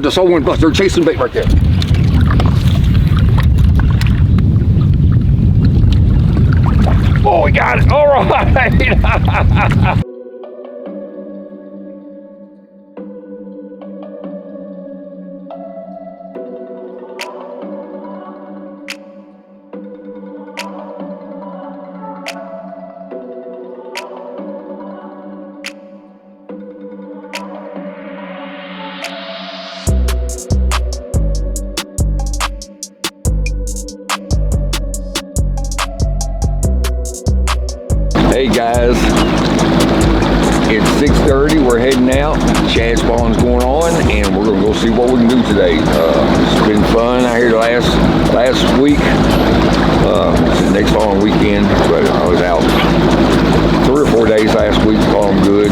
The soul bust. They're chasing bait right there. Oh, we got it. All right. Hey guys, it's 6:30. We're heading out. Shad spawn's going on, and we're gonna go see what we can do today. It's been fun out here last week. Next following weekend, but I was out 3 or 4 days last week. Caught them good,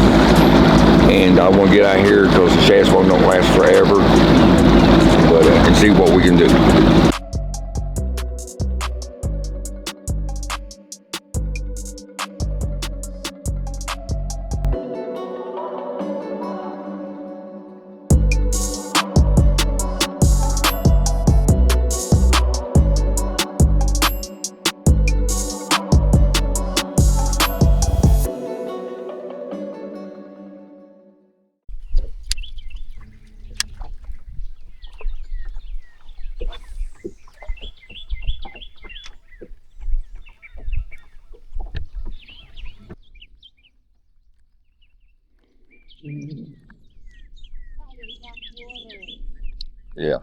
and I want to get out here because the shad spawn don't last forever. But and see what we can do. Yeah.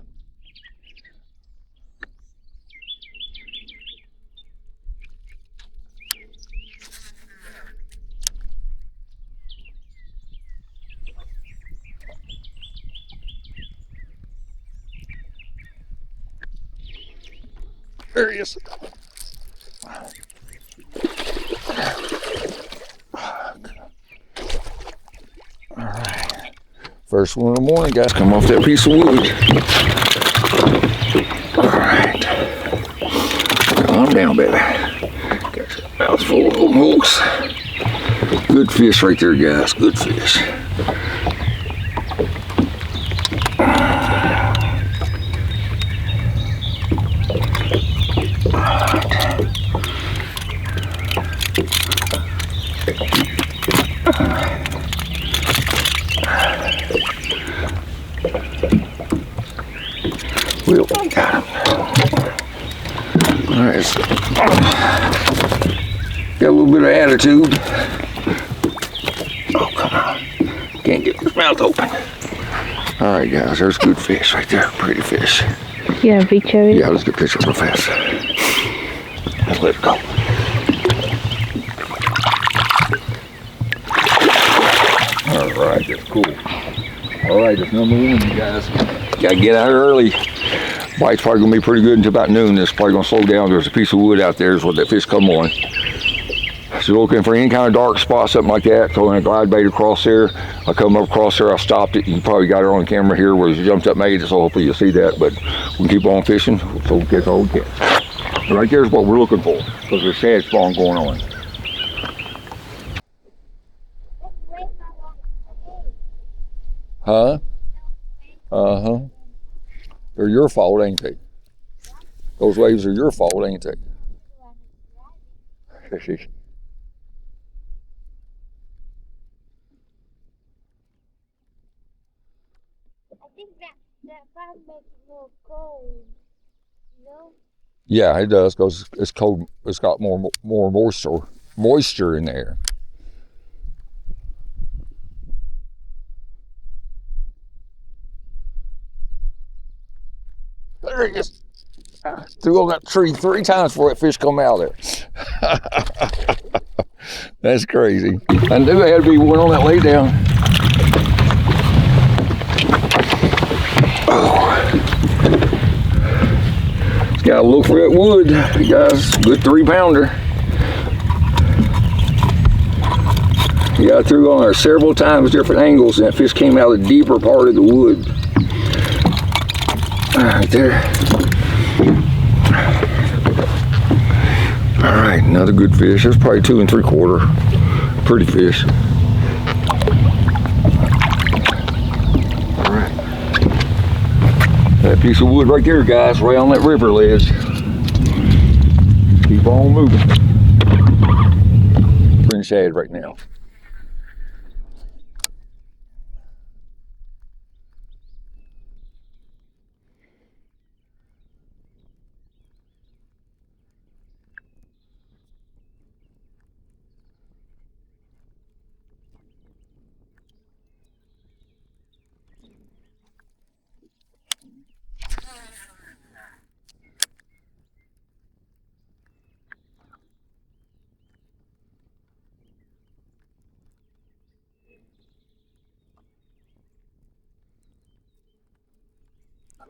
There he is. All right. First one in the morning, guys. Come off that piece of wood. All right. Calm down, baby. Got your mouth full of them hooks. Good fish right there, guys. Good fish. Well, got him. All right, so, got a little bit of attitude. Oh, come on. Can't get his mouth open. All right, guys, there's good fish right there. Pretty fish. You got a picture of it? Yeah, let's get a picture real fast. Let's let it go. All right, that's cool. All right, that's number one, you guys. Gotta get out early. Bite's probably gonna be pretty good until about noon. It's probably gonna slow down. There's a piece of wood out there is where that fish come on. So looking for any kind of dark spot, something like that, throwing a glide bait across there. I come up across there, I stopped it. You probably got it on camera here where it jumped up, made it, so hopefully you'll see that. But we can keep on fishing, so we'll catch all we can. But right there's what we're looking for, because there's shad spawn going on. Huh? Uh-huh. They're your fault, ain't they? Those waves are your fault, ain't they? I think that part makes it more cold, you know? Yeah, it does, because it's cold. It's got more moisture in the air. There he is. Threw on that tree 3 times before that fish come out there. That's crazy. I knew there had to be one on that lay down. Oh. Just gotta look for that wood, guys. Good 3-pounder. Yeah, I threw on there several times, different angles, and that fish came out of the deeper part of the wood. Right there. All right, another good fish. That's probably 2 3/4. Pretty fish. All right. 2 That piece of wood right there, guys, right on that river ledge. Keep on moving. Pretty shad right now.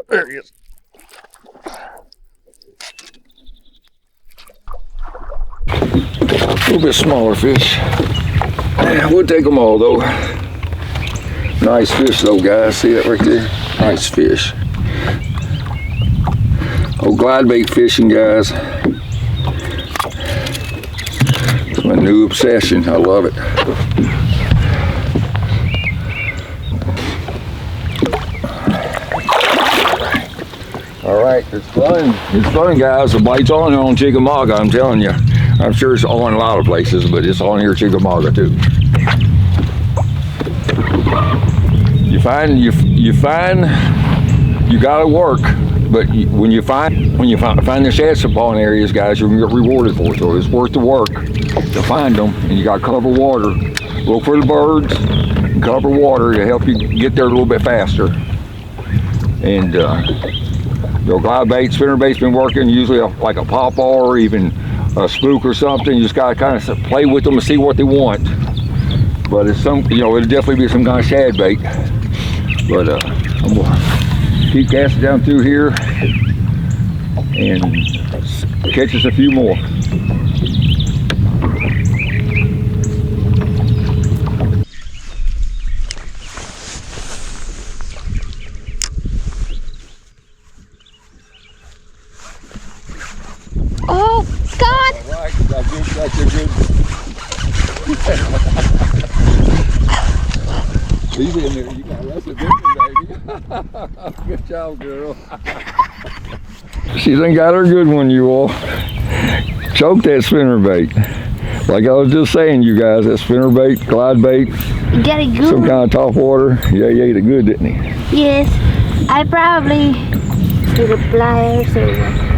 There he is. A little bit smaller fish. We'll take them all though. Nice fish though, guys. See that right there? Nice fish. Oh, glide bait fishing, guys. It's my new obsession. I love it. All right, it's fun. It's fun, guys. The bite's on here on Chickamauga, I'm telling you. I'm sure it's on a lot of places, but it's on here Chickamauga too. You gotta work, but when you find the shad spawn areas, guys, you'll get rewarded for it. So it's worth the work to find them, and you gotta cover water. Look for the birds, and cover water to help you get there a little bit faster. And your glide bait, spinner bait's been working, usually like a pawpaw or even a spook or something. You just gotta kind of play with them and see what they want. But it's it'll definitely be some kind of shad bait. But I'm gonna keep casting down through here and catch us a few more. Oh, God! All right, that's a good. Leave it in there. You got less of this one, baby. Good job, girl. She done got her good one, you all. Choke that spinner bait. Like I was just saying, you guys, that spinner bait, glide bait, You got it good. some kind of top water. Yeah, he ate it good, didn't he? Yes, I probably did a pliers or what.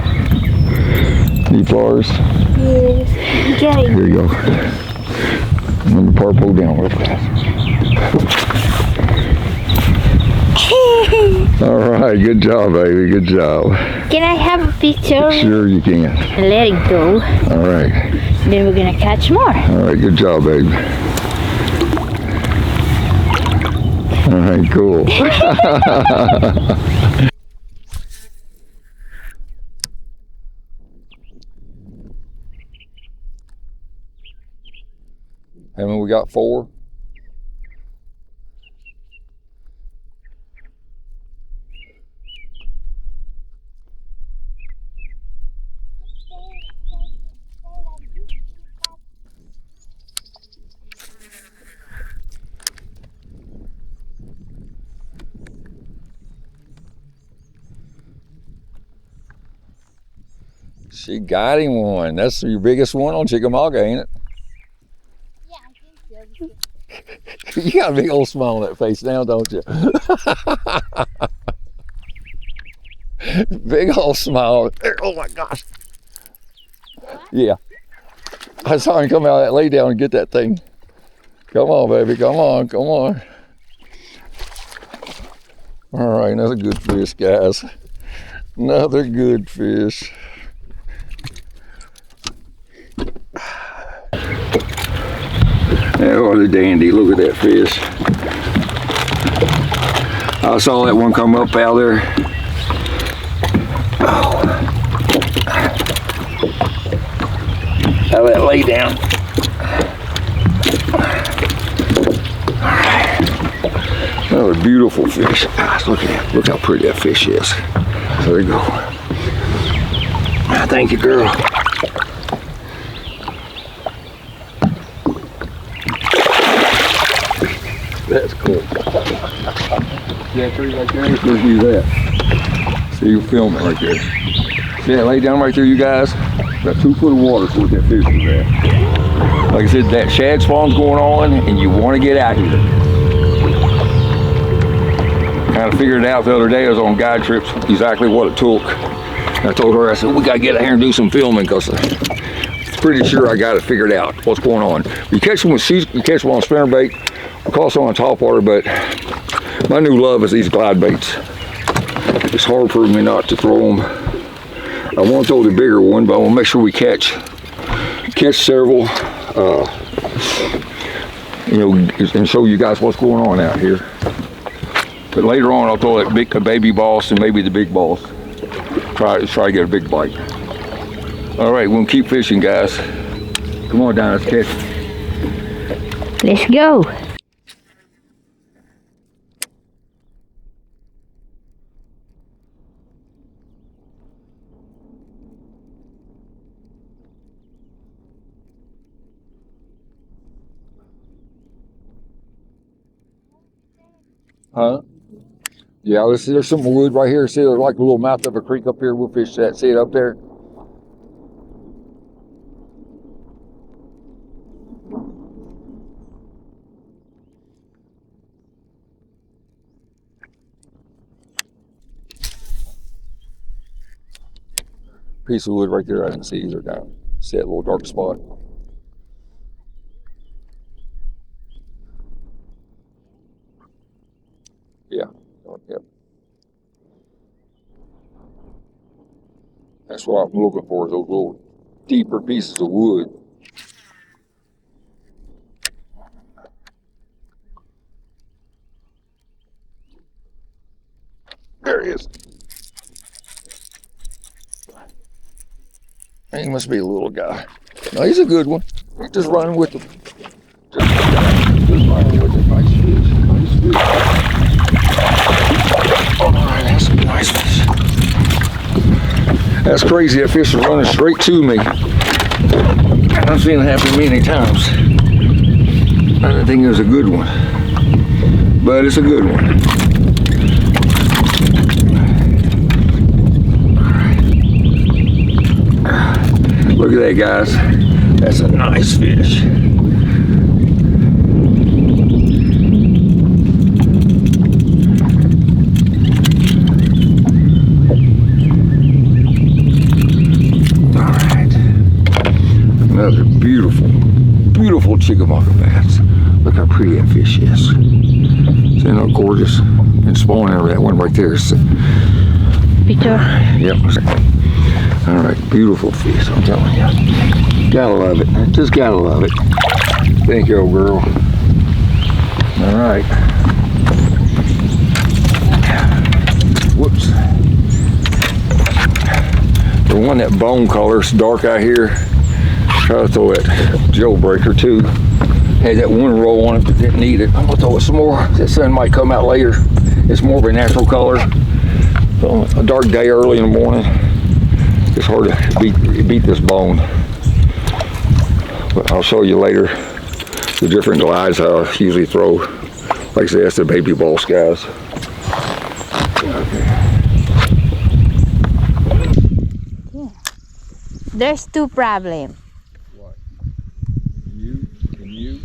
Need pliers? Yes, you got it. Here you go. Let me pull down real fast. All right, good job, baby, good job. Can I have a picture? Sure you can. And let it go. All right. Then we're gonna catch more. All right, good job, baby. All right, cool. Haven't we got 4? She got him one. That's your biggest one on Chickamauga, ain't it? Yeah, I think so. You got a big old smile on that face now, don't you? Big old smile. Oh my gosh. Yeah. I saw him come out of that lay down and get that thing. Come on, baby. Come on. Come on. All right. Another good fish, guys. Another good fish. Oh, the dandy. Look at that fish. I saw that one come up out there. Oh. Out of that lay down. All right. Another beautiful fish. Gosh, look at that. Look how pretty that fish is. There we go. Thank you, girl. That's cool. Yeah, tree right there. Let's do that. See, you film it right there. See that lay down right there, you guys? About 2 foot of water is what that fish was at. Like I said, that shad spawn's going on, and you want to get out here. Kind of figured it out the other day. I was on guide trips, exactly what it took. And I told her, I said, we got to get out here and do some filming because I'm pretty sure I got it figured out, what's going on. You catch them with you catch them on spinnerbait, of course on top water, but my new love is these glide baits. It's hard for me not to throw them. I want to throw the bigger one, but I want to make sure we catch several, you know, and show you guys what's going on out here. But later on, I'll throw that baby boss and maybe the big boss. Try to get a big bite. All right, we'll keep fishing, guys. Come on down, let's catch it. Let's go. Huh? Yeah, there's some wood right here. See, there's like a little mouth of a creek up here. We'll fish that. See it up there? Piece of wood right there. I didn't see either down. See that little dark spot? Yeah. Yep. That's what I'm looking for, is those little deeper pieces of wood. There he is. He must be a little guy. No, he's a good one. He's just running with him. Just running with him. Nice fish. Nice fish. All right, that's a nice fish. That's crazy. That fish is running straight to me. I've seen it happen many times. I didn't think it was a good one, but it's a good one. Look at that, guys. That's a nice fish. All right. Another beautiful, beautiful Chickamauga bass. Look how pretty that fish is. See how gorgeous and spawning over that one right there. Picture. Yep. All right, beautiful fish, I'm telling you. Gotta love it. Just gotta love it. Thank you, old girl. All right. Whoops. The one that bone color, it's dark out here. Try to throw that jailbreaker too. Had that one roll on it, but didn't need it. I'm gonna throw it some more. That sun might come out later. It's more of a natural color. So a dark day early in the morning. It's hard to beat this bone, but I'll show you later the different glides I usually throw. Like I said, that's the baby boss, guys. Okay. There's two problems. What? You and you?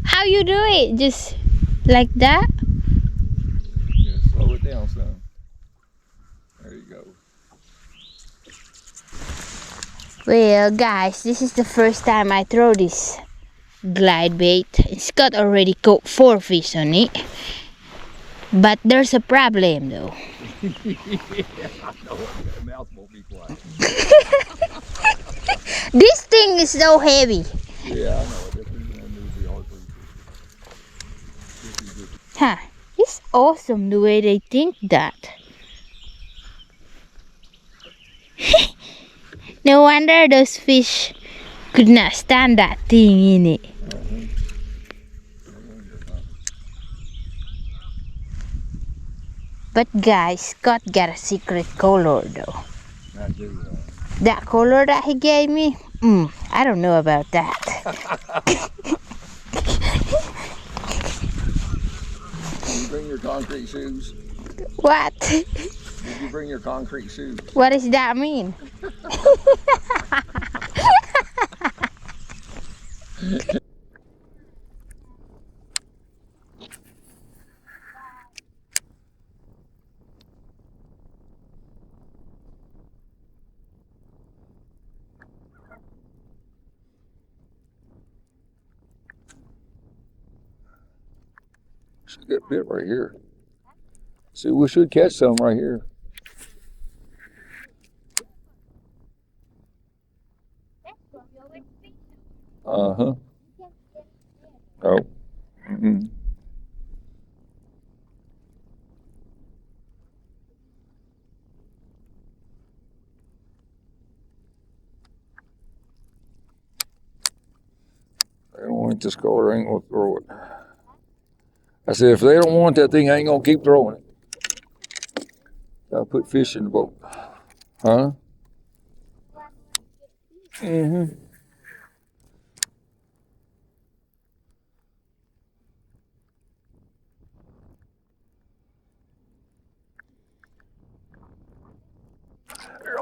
How you do it? Just like that? Yeah, slow it down, son. There you go. Well, guys, this is the first time I throw this glide bait. Scott already caught 4 fish on it. But there's a problem though. Yeah, I know. That mouth won't be quiet. This thing is so heavy. Yeah, I know. This is going to be hard for you. Huh. It's awesome the way they think that. No wonder those fish could not stand that thing in it. But guys, Scott got a secret color though. That color that he gave me, I don't know about that. bring your concrete shoes? What? Did you bring your concrete shoes? What does that mean? Should get a bit right here. See, we should catch some right here. Uh-huh. Oh. Mm-mm. They don't want this color, ain't gonna throw it. I said, if they don't want that thing, I ain't gonna keep throwing it. Gotta put fish in the boat. Huh? Mm-hmm.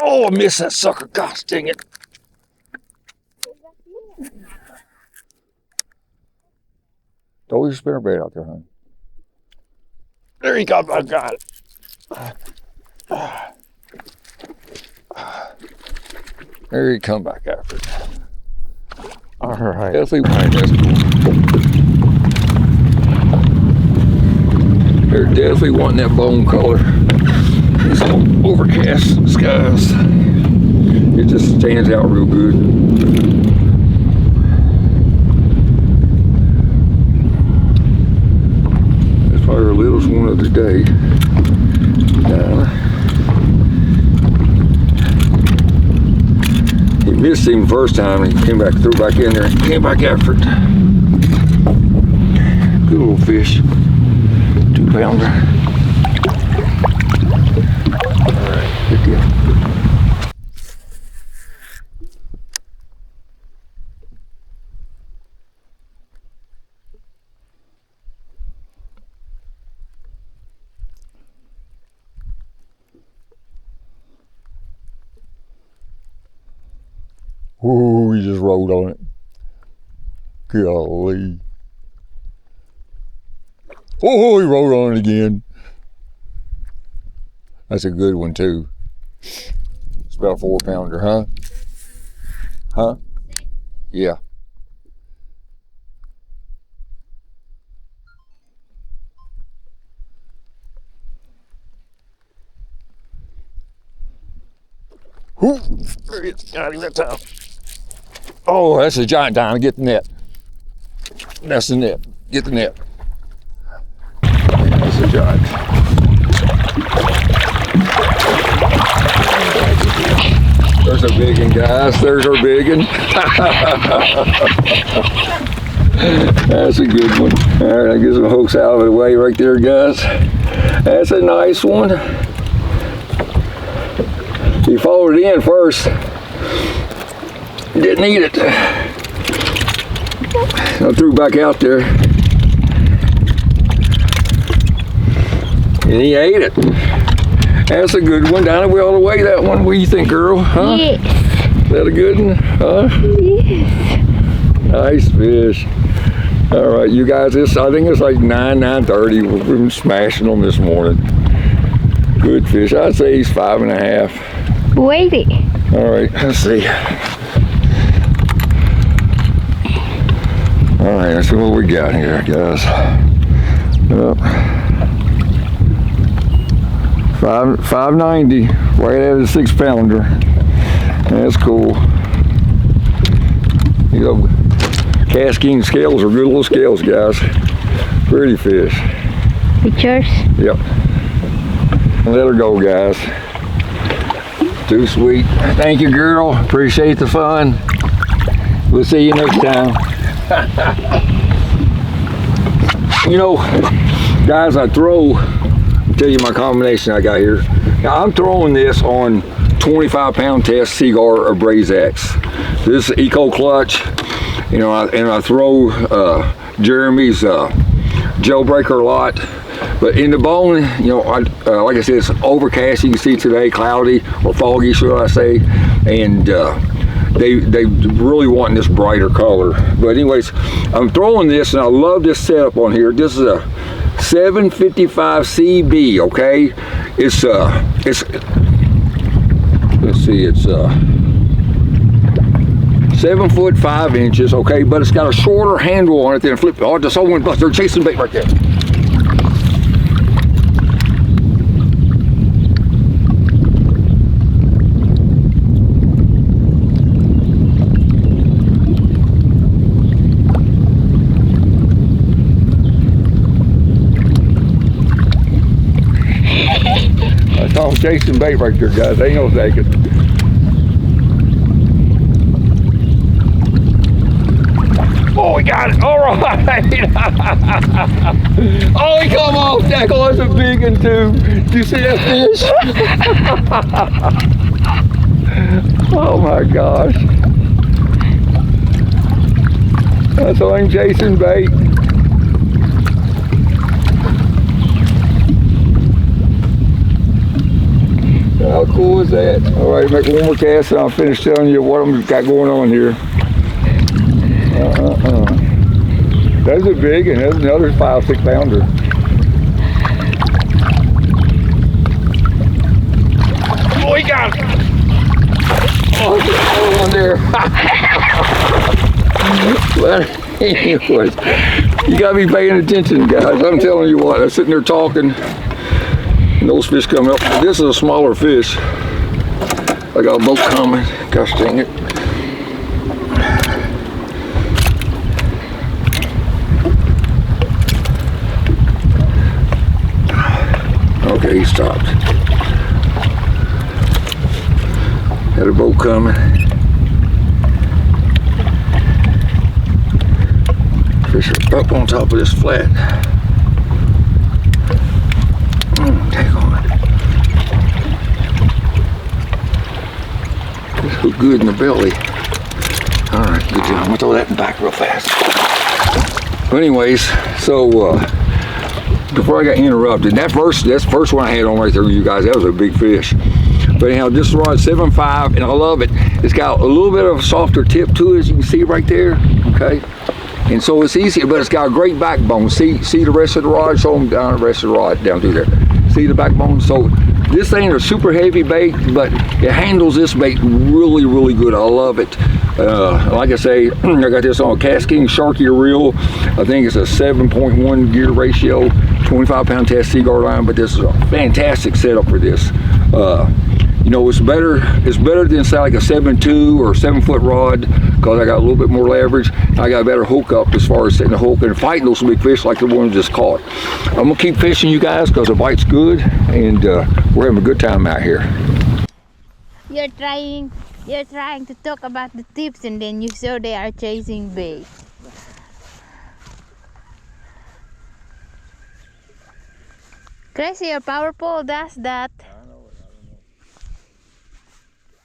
Oh, I missed that sucker. Gosh dang it. Throw your spinnerbait out there, honey. There you go. I got it. There you come back after it. All right. Definitely find this cool. They're definitely wanting that bone color. These overcast skies. It just stands out real good. That's probably our littlest one of the day. He missed him first time and he came back, threw back in there, and came back after it. Good little fish. 2-pounder. Alright, good deal. Ooh, he just rolled on it. Golly. Oh, he rolled on it again. That's a good one too. It's about a 4-pounder, huh? Huh? Yeah. Ooh, there he is. Got him that time. Oh, that's a giant diamond. Get the net. That's the net. Get the net. That's a giant. There's a big one, guys. There's our big one. That's a good one. All right, I get some hooks out of the way right there, guys. That's a nice one. He followed it in first. Didn't eat it. I threw back out there. And he ate it. That's a good one. Down all the way, that one. What do you think, girl? Huh? Yes. Is that a good one? Huh? Yes. Nice fish. All right, you guys, I think it's like 9:30. We've been smashing them this morning. Good fish. I'd say he's 5.5. Wait it. All right, let's see. All right, let's see what we got here, guys. Yep. 590, right at a 6-pounder. That's cool. You know, casking scales are good little scales, guys. Pretty fish. Pictures? Yep. Let her go, guys. Too sweet. Thank you, girl. Appreciate the fun. We'll see you next time. You know, guys, I'll tell you my combination I got here. Now, I'm throwing this on 25-pound test cigar or braze X. This is Eco Clutch. You know, and I throw Jeremy's jailbreaker a lot. But in the bone, you know, like I said, it's overcast. You can see today, cloudy or foggy, should I say? And they really want this brighter color. But anyways, I'm throwing this, and I love this setup on here. This is a 755 CB. Okay, it's let's see, it's 7 foot 5 inches. Okay, but it's got a shorter handle on it than a flip. Oh, just someone bust. They're chasing bait right there. I'm chasing bait right there, guys. Ain't no taking. Oh, we got it. All right. Oh, he come off, tackle. That's a big one, too. Did you see that fish? Oh, my gosh. That's why I'm chasing bait. How cool is that? All right, make one more cast and I'll finish telling you what I've got going on here. That's a big, and there's another 5-6 pounder. Oh, he got it! Oh, there's another one there. But anyways, you gotta be paying attention, guys. I'm telling you what, I'm sitting there talking. And those fish come up. This is a smaller fish. I got a boat coming. Gosh dang it. Okay, he stopped. Had a boat coming. Fish are up on top of this flat. Take on it. This hook good in the belly. All right, good job. I'm gonna throw that in the back real fast. But anyways, so before I got interrupted, that first one I had on right there with you guys, that was a big fish. But anyhow, this rod 7.5, and I love it. It's got a little bit of a softer tip to it, as you can see right there. Okay. And so it's easy, but it's got a great backbone. See the rest of the rod? Show them down the rest of the rod down through there. See the backbone? So this ain't a super heavy bait, but it handles this bait really, really good. I love it. Like I say, I got this on a Cascade Sharky reel. I think it's a 7.1 gear ratio, 25-pound test Seaguar line, but this is a fantastic setup for this. You know, it's better than say like a 7.2 or 7-foot rod, because I got a little bit more leverage. I got a better hook up as far as setting the hook and fighting those big fish like the one we just caught. I'm gonna keep fishing, you guys, because the bite's good, and we're having a good time out here. You're trying to talk about the tips, and then you saw they are chasing bait. Crazy, your power pole does that. I know it.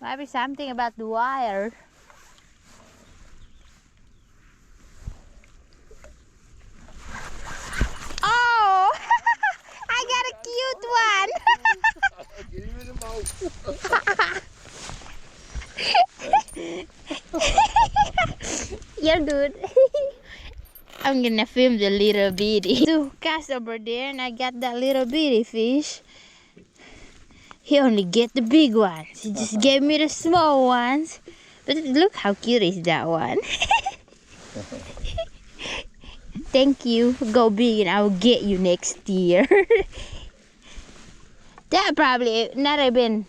Maybe something about the wire. Oh! I got a cute one! Get him in the boat. You're good. I'm gonna film the little bitty. Two cast over there, and I got that little bitty fish. He only get the big ones. He just gave me the small ones. But look how cute is that one. Thank you. Go big and I will get you next year. That probably not even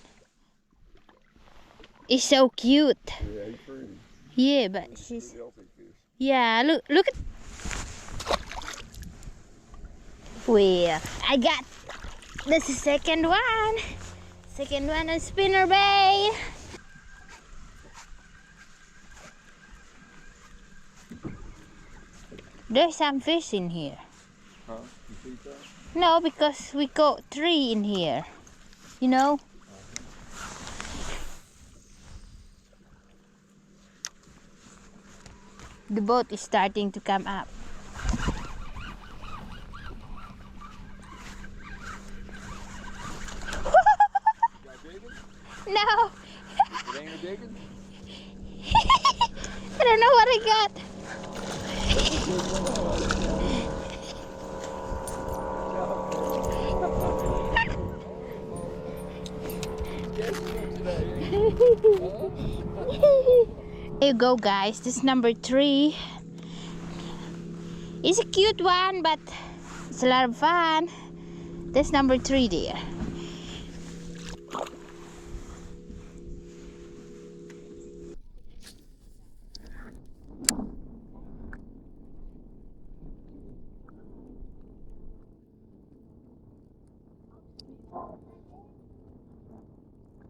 is so cute. Yeah, he's pretty. Yeah, but she's yeah, look at. Well, I got this is second one. Second one on spinner bait. There's some fish in here. Huh? You see that? No, because we caught 3 in here. You know? The boat is starting to come up. chicken? I don't know what I got. There you go, guys. This is number 3. It's a cute one, but it's a lot of fun. That's number 3 there.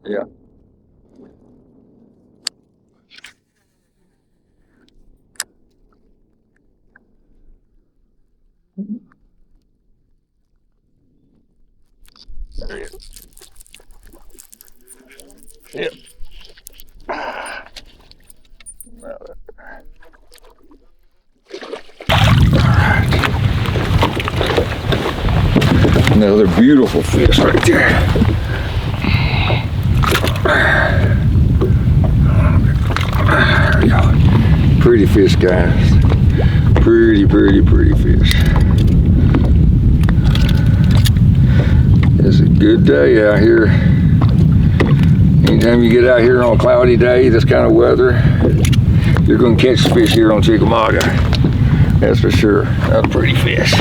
Yeah. There it is. Yep. Another beautiful fish right there. There we go. Pretty fish, guys. Pretty fish. It's a good day out here. Anytime you get out here on a cloudy day, this kind of weather, you're going to catch fish here on Chickamauga. That's for sure. That's a pretty fish.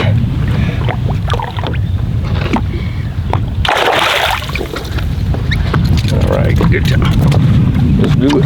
All right, good job. Let's do it.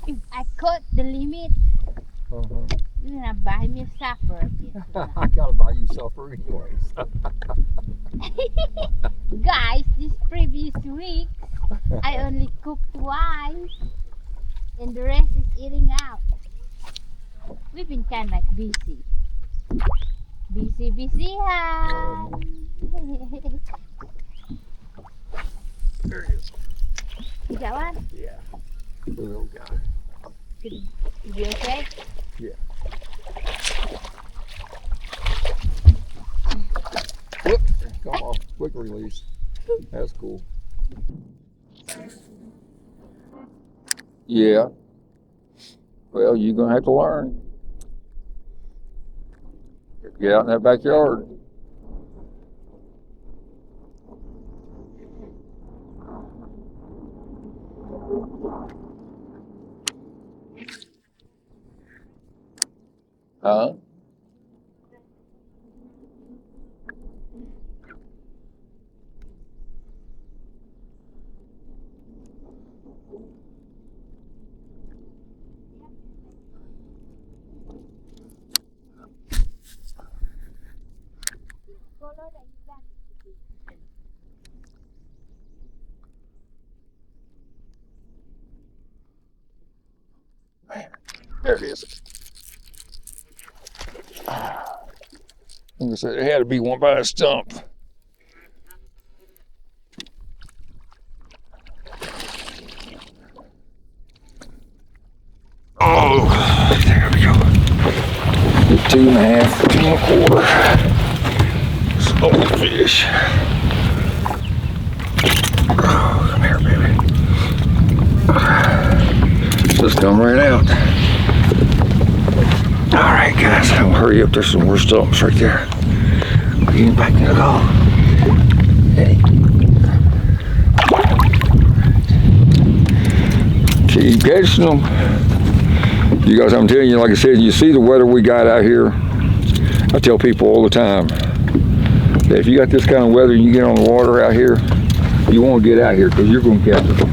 If I caught the limit, you're gonna buy me a supper again. I gotta buy you supper anyways. Guys, this previous week, I only cooked twice, and the rest is eating out. We've been kind of like busy. Busy, huh? There it is. You got one? Yeah. The little guy. Is you okay? Yeah. Whoop, come off. Quick release. That's cool. Yeah. Well, you're going to have to learn. Get out in that backyard. Huh? There it is. Like I said, it had to be one by a stump. Oh, there we go. 2.5, 2.25. Slow fish. Oh, come here, baby. Just come right out. All right, guys, I'll hurry up. There's some more stumps right there. We're getting back in the call. Hey. Keep catching them. You guys, I'm telling you, like I said, you see the weather we got out here. I tell people all the time that if you got this kind of weather and you get on the water out here, you want to get out here because you're going to catch them.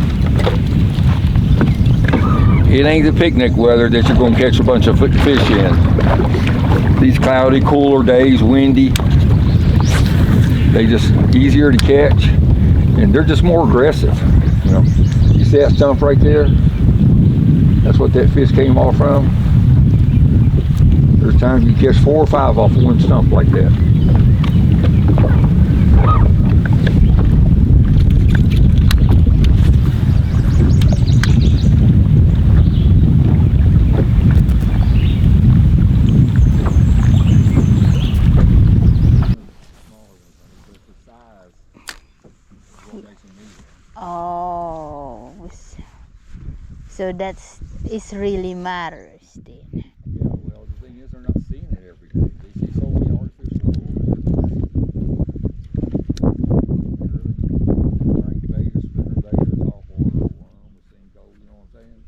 It ain't the picnic weather that you're going to catch a bunch of fish in. These cloudy, cooler days, windy, they just easier to catch, and they're just more aggressive. You know, you see that stump right there? That's what that fish came off from. There's times you catch 4 or 5 off one stump like that. Oh, so it's really matters then. Yeah, well, the thing is, they're not seeing it every day. They see so many artificial crankbaiters, spinnerbaiters, off water, worm, single, you know what I'm saying?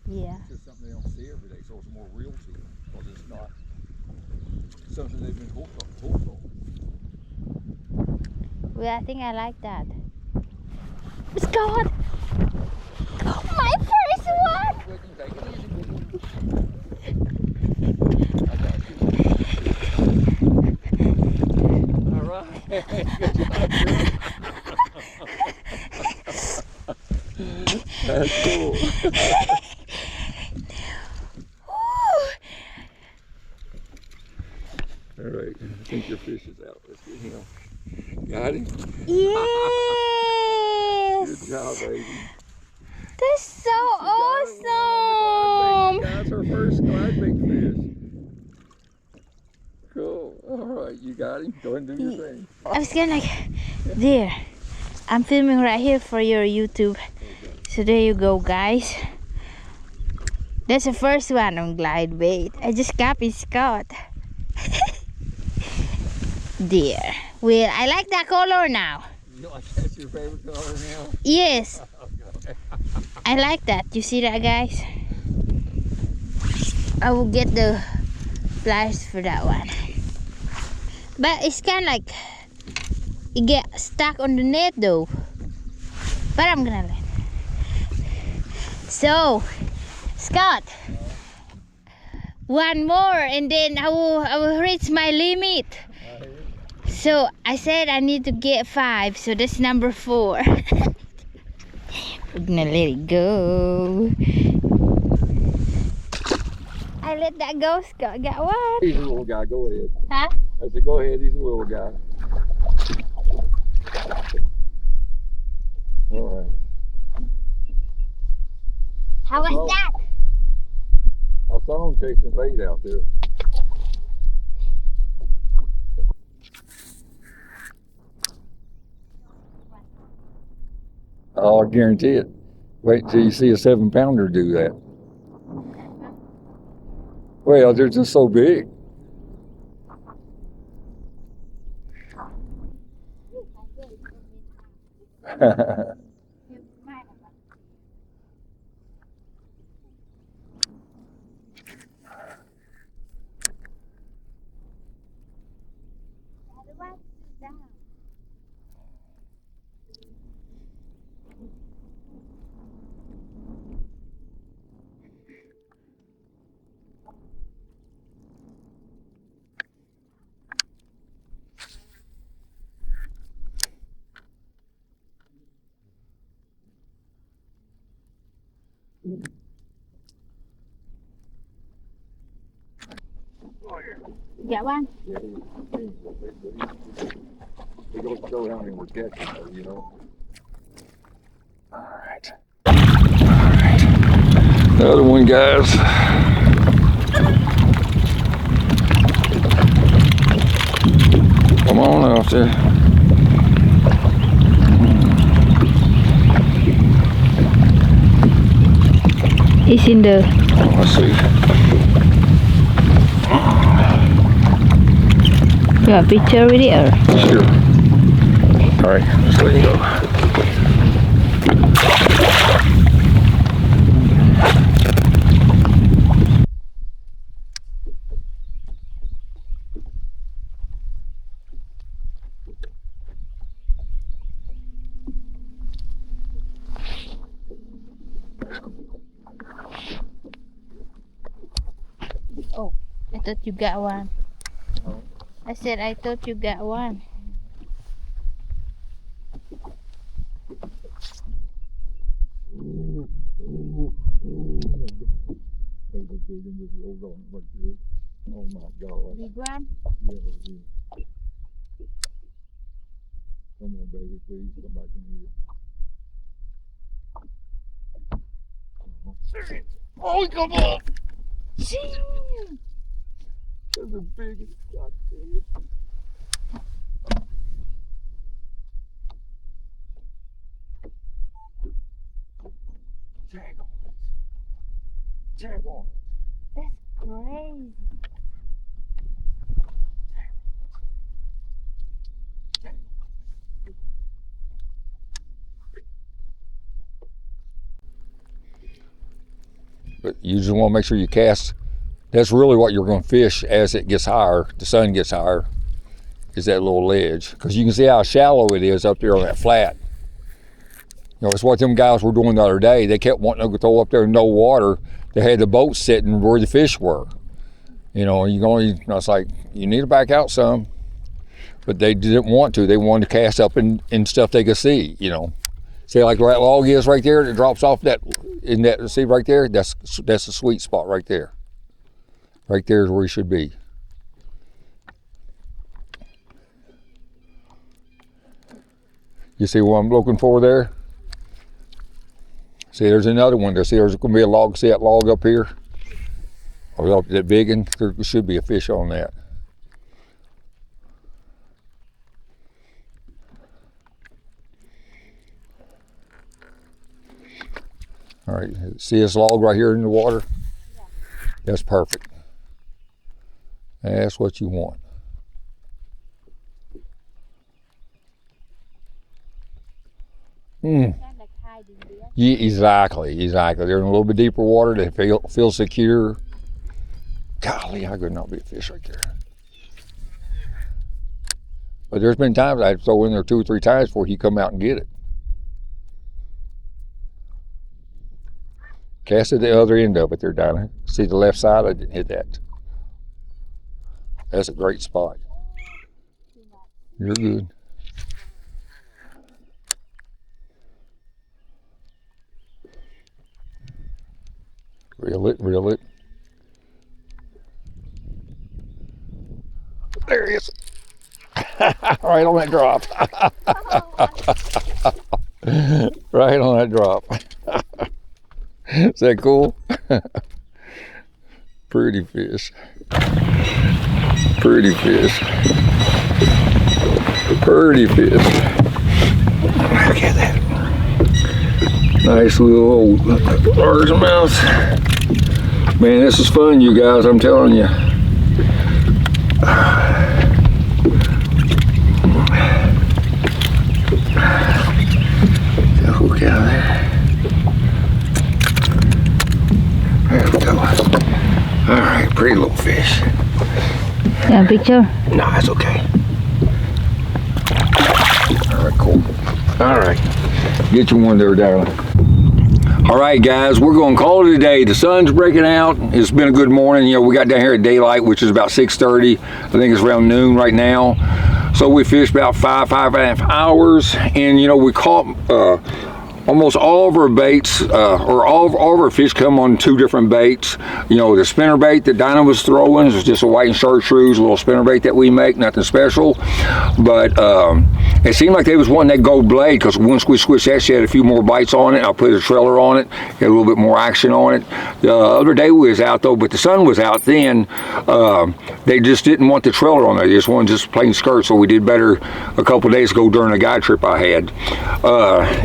Yeah. It's just something they don't see every day, so it's more real to them because it's not something they've been hooked on. Well, I think I like that. Scott! Oh, my first one! Take it easy, all right. Good job, girl. That's cool. All right, I think your fish is out. Let's get him. Got him? Yes! Good job, baby. That's so awesome! That's our first glidebait fish. Cool. All right, you got him. Go ahead and do your thing. I was gonna there. I'm filming right here for your YouTube. So there you go, guys. That's the first one on glide bait. I just copied Scott. There. Well, I like that color now. You like that's your favorite color now? Yes. Okay. I like that. You see that, guys? I will get the pliers for that one. But it's kind of like it get stuck on the net though. But I'm gonna let. So, Scott, one more and then I will reach my limit. So I said I need to get 5, so that's number 4. We're gonna let it go. I let that go, Scott. Got one. He's a little guy. Go ahead. Huh? I said, go ahead. He's a little guy. All right. How was that? I saw him chasing bait out there. Oh, I guarantee it. Wait till you see a 7-pounder do that. Well, they're just so big. Got one. Yeah, he goes to go down and we're catching her, you know. All right. All right. The other one, guys. Come on out there. It's in the. Oh, let's see. You want a picture with it or? Sure. All right, let's let it go. Oh, I thought you got one. I said I thought you got one. dragging this load on it right there. Oh my God. Big one? Yeah. Come on, baby, please come back in here. Oh, come on! That's the biggest goddamn. Tag on it. Tag on it. That's crazy. But you just want to make sure you cast. That's really what you're going to fish as it gets higher, the sun gets higher, is that little ledge. Because you can see how shallow it is up there on that flat. You know, it's what them guys were doing the other day. They kept wanting to throw up there no water. They had the boat sitting where the fish were. You know, I was like, you need to back out some. But they didn't want to. They wanted to cast up in stuff they could see, you know. See, like where that log is right there that drops off see right there? That's the sweet spot right there. Right there is where you should be. You see what I'm looking for there? See, there's another one there. See, there's going to be a log. See that log up here? Or that big one? There should be a fish on that. All right, see this log right here in the water? Yeah. That's perfect. That's what you want. Mm. Like hiding there. Yeah, exactly. They're in a little bit deeper water. They feel secure. Golly, how could not be a fish right there? But there's been times I'd throw in there 2 or 3 times before he come out and get it. Cast at the other end of it there, Dinah. See the left side? I didn't hit that. That's a great spot. You're good. Reel it. There he is. Right on that drop. Right on that drop. Is that cool? Pretty fish. Pretty fish. Pretty fish. Look at that. Nice little old largemouth. Man, this is fun, you guys, I'm telling you. Hook out there. There we go. All right, pretty little fish. Yeah, picture? No, that's okay. All right, cool. All right, get you one there, darling. All right, guys, we're going to call it a day. The sun's breaking out. It's been a good morning. You know, we got down here at daylight, which is about 6:30. I think it's around noon right now. So we fished about 5.5 hours, and you know, we caught almost all of our baits, or all of our fish come on 2 different baits. You know, the spinner bait that Dinah was throwing is just a white and chartreuse little spinner bait that we make, nothing special. But it seemed like they was wanting that gold blade, because once we switched that, she had a few more bites on it. I put a trailer on it, had a little bit more action on it. The other day we was out though, but the sun was out then. They just didn't want the trailer on there. They just wanted just plain skirt, so we did better a couple days ago during a guide trip I had.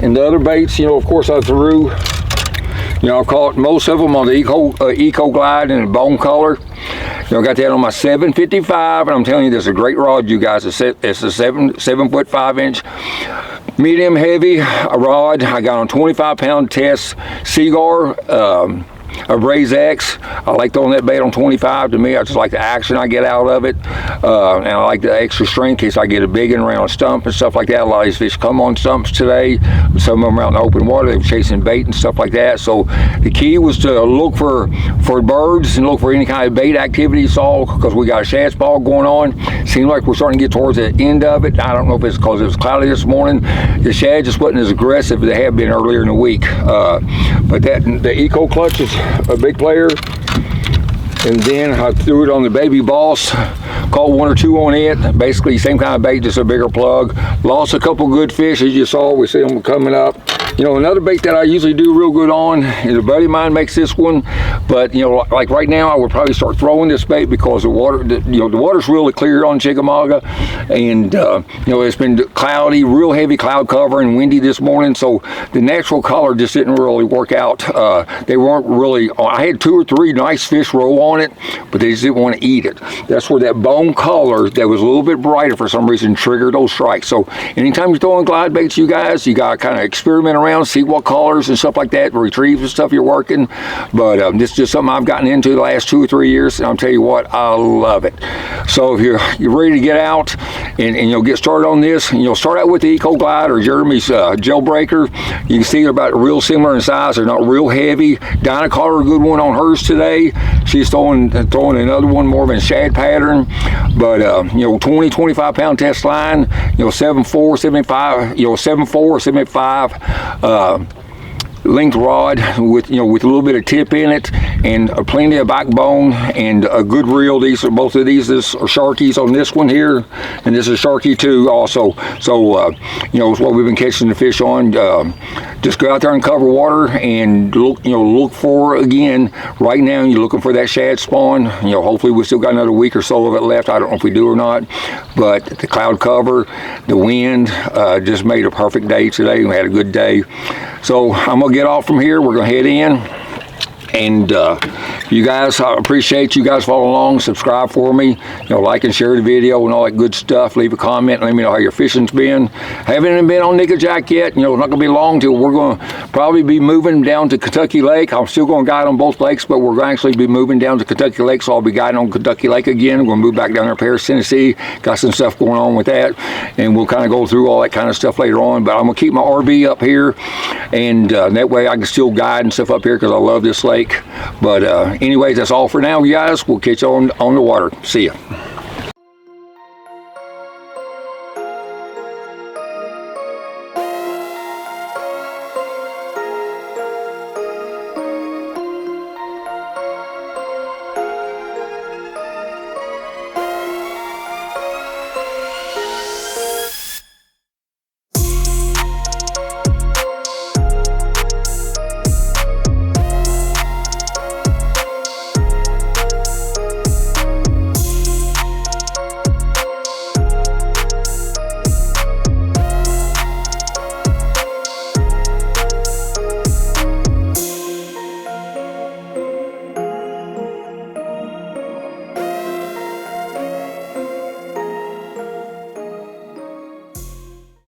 And the other baits, you know, of course I threw, you know, I caught most of them on the Eco Glide in a bone color. You know, I got that on my 755, and I'm telling you, this is a great rod, you guys. It's a 7'5" medium heavy rod. I got on 25-pound test Seaguar, a Braze X. I like throwing that bait on 25. To me, I just like the action I get out of it, and I like the extra strength in case I get a big one around a stump and stuff like that. A lot of these fish come on stumps today. Some of them are out in the open water. They were chasing bait and stuff like that. So the key was to look for birds and look for any kind of bait activity you saw, because we got a shad spawn going on. Seemed like we're starting to get towards the end of it. I don't know if it's because it was cloudy this morning. The shad just wasn't as aggressive as they have been earlier in the week. But the Eco Clutch is a big player. And then I threw it on the baby boss, caught 1 or 2 on it. Basically same kind of bait, just a bigger plug. Lost a couple good fish, as you saw. We see them coming up. You know, another bait that I usually do real good on, and a buddy of mine makes this one, but you know, like right now I would probably start throwing this bait because the water, the water's really clear on Chickamauga, and you know, it's been cloudy, real heavy cloud cover and windy this morning, so the natural color just didn't really work out. They weren't really, I had 2 or 3 nice fish roll on it, but they just didn't want to eat it. That's where that bone color that was a little bit brighter for some reason triggered those strikes. So anytime you're throwing glide baits, you guys, you gotta kind of experiment around, see what colors and stuff like that, retrieve the stuff you're working. But this is just something I've gotten into the last 2 or 3 years, and I'll tell you what, I love it. So if you're ready to get out and you'll get started on this, and you'll start out with the Eco Glide or Jeremy's Jailbreaker. You can see they're about real similar in size. They're not real heavy. Dinah caught her a good one on hers today. She's throwing another one more of a shad pattern, but you know, 20-25 pound test line, you know, 7.4, 75, you know, 7.4, 75 length rod with, you know, with a little bit of tip in it, and plenty of backbone and a good reel. These are both of these. This are Sharkies on this one here, and this is Sharky too also. So you know, it's what we've been catching the fish on. Just go out there and cover water and look, you know, look for, again, right now you're looking for that shad spawn. You know, hopefully we still got another week or so of it left. I don't know if we do or not, but the cloud cover, the wind, just made a perfect day today. We had a good day. So I'm gonna get off from here. We're gonna head in, and you guys, I appreciate you guys following along. Subscribe for me, you know, like and share the video and all that good stuff. Leave a comment, let me know how your fishing's been. Haven't been on Nickajack yet. You know, it's not gonna be long till we're gonna probably be moving down to Kentucky Lake. I'm still gonna guide on both lakes, but we're gonna actually be moving down to Kentucky Lake, so I'll be guiding on Kentucky Lake again. We're gonna move back down there to Paris, Tennessee. Got some stuff going on with that, and we'll kind of go through all that kind of stuff later on. But I'm gonna keep my RV up here, and that way I can still guide and stuff up here because I love this lake. But anyways, that's all for now, you guys. We'll catch you on the water. See ya.